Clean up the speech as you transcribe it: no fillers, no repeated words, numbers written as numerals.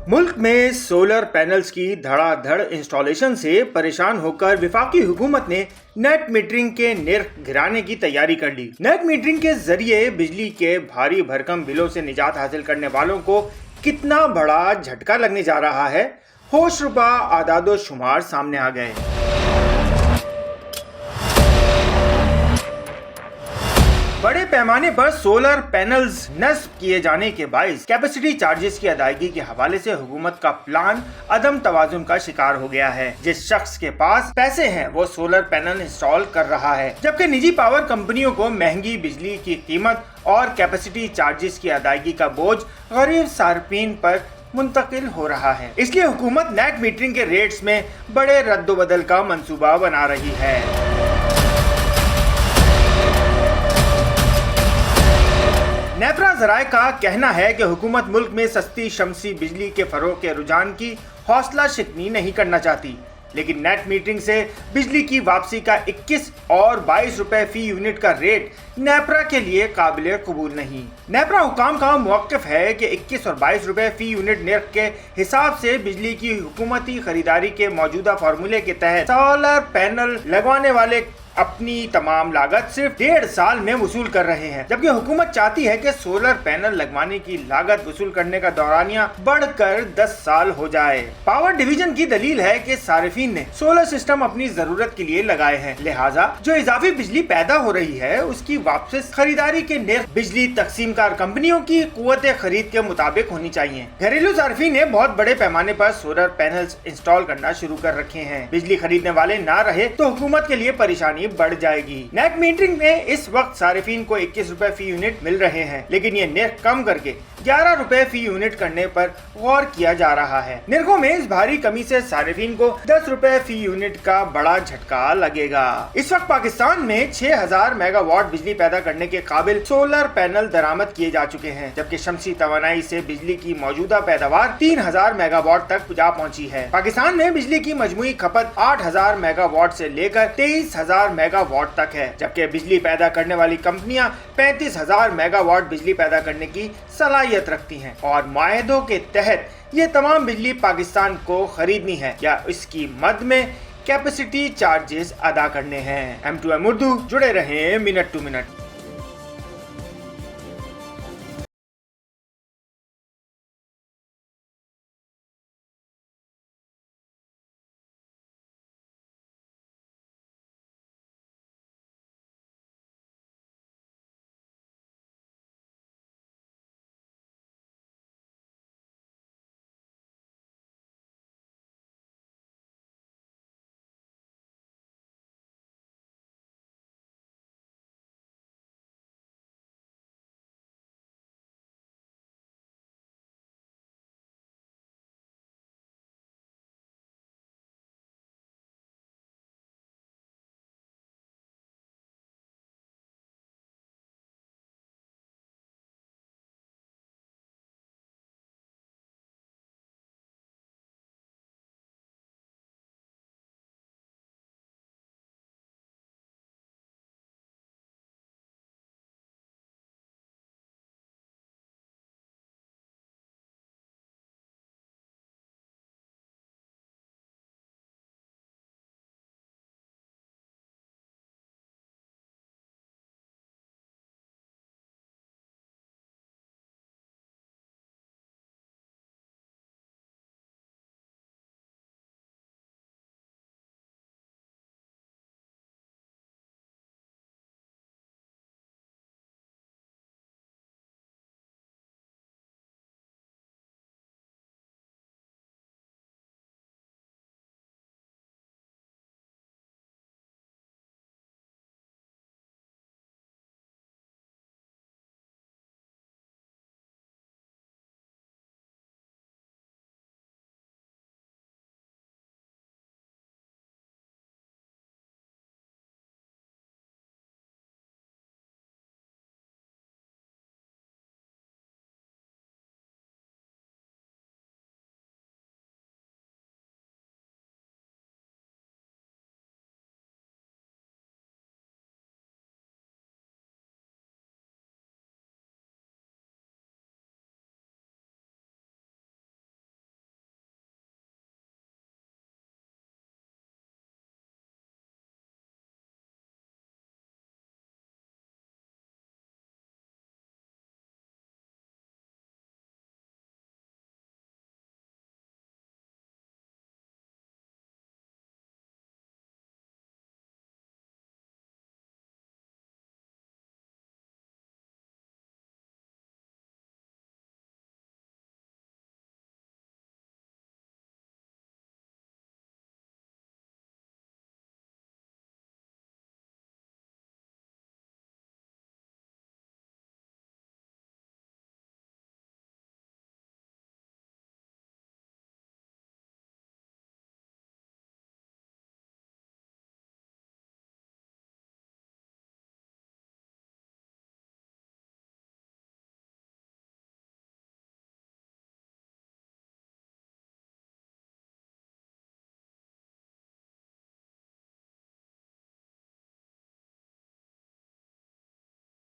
मुल्क में solar panels की धड़ाधड़ इंस्टॉलेशन से परेशान होकर विफाकी हुकूमत ने नेट मीटरिंग के निर्ख गिराने की तैयारी कर ली। नेट मीटरिंग के जरिए बिजली के भारी भरकम बिलों से निजात हासिल करने वालों को कितना बड़ा झटका लगने जा रहा है, होशरुबा आदादो शुमार सामने आ गए। बड़े पैमाने पर सोलर पैनल्स नस्ब किए जाने के बाइस कैपेसिटी चार्जेस की अदायगी के हवाले से हुकूमत का प्लान अदम तवाजुन का शिकार हो गया है। जिस शख्स के पास पैसे हैं वो सोलर पैनल इंस्टॉल कर रहा है, जबकि निजी पावर कंपनियों को महंगी बिजली की कीमत और कैपेसिटी चार्जेस की अदायगी का बोझ गरीब सार्फिन पर मुंतकिल हो रहा है। इसलिए हुकूमत नेट मीटरिंग के रेट्स में बड़े रद्दोबदल का मंसूबा बना रही है। नेपरा ज़राए का कहना है कि हुकूमत मुल्क में सस्ती शमसी बिजली के फरोग के रुझान की हौसला शिकनी नहीं करना चाहती, लेकिन नेट मीटरिंग से बिजली की वापसी का 21 और 22 रुपए फी यूनिट का रेट नेपरा के लिए काबिल कबूल नहीं। नेपरा हुकाम का मौक़िफ़ है कि 21 और 22 रुपए फी यूनिट निर्ख के हिसाब से बिजली की हुकूमती खरीदारी के मौजूदा फार्मूले के तहत सोलर पैनल लगवाने वाले अपनी तमाम लागत सिर्फ 1.5 साल में वसूल कर रहे हैं, जबकि हुकूमत चाहती है कि सोलर पैनल लगवाने की लागत वसूल करने का दौरानिया बढ़कर 10 साल हो जाए। पावर डिवीजन की दलील है कि सारिफिन ने सोलर सिस्टम अपनी जरूरत के लिए लगाए हैं, लिहाजा जो इजाफी बिजली पैदा हो रही है उसकी वापस खरीदारी के निर्ख बिजली तकसीमकार कंपनियों की कुव्वत खरीद के मुताबिक होनी चाहिए। घरेलू सारिफिन ने बहुत बड़े पैमाने पर सोलर पैनल्स इंस्टॉल करना शुरू कर रखे हैं। बिजली खरीदने वाले ना रहे तो हुकूमत के लिए परेशानी बढ़ जाएगी। नेट मीटरिंग में इस वक्त सारिफिन को 21 रुपए फी यूनिट मिल रहे हैं, लेकिन ये निर्ख कम करके 11 रुपए फी यूनिट करने पर गौर किया जा रहा है। निर्खों में इस भारी कमी से सारिफिन को 10 रुपए फी यूनिट का बड़ा झटका लगेगा। इस वक्त पाकिस्तान में 6000 मेगावाट बिजली पैदा करने के काबिल सोलर पैनल दरामद किए जा चुके हैं, जबकि शमसी तवानाई से बिजली की मौजूदा पैदावार 3000 मेगावाट तक जा पहुंची है। पाकिस्तान में बिजली की मजमुई खपत 8000 मेगावाट से लेकर 23,000 मेगावाट तक है, जबकि बिजली पैदा करने वाली कंपनियां 35,000 मेगावाट बिजली पैदा करने की सलाहियत रखती हैं और माहदों के तहत ये तमाम बिजली पाकिस्तान को खरीदनी है या इसकी मद में कैपेसिटी चार्जेस अदा करने हैं। M2M उर्दू जुड़े रहें मिनट टू मिनट।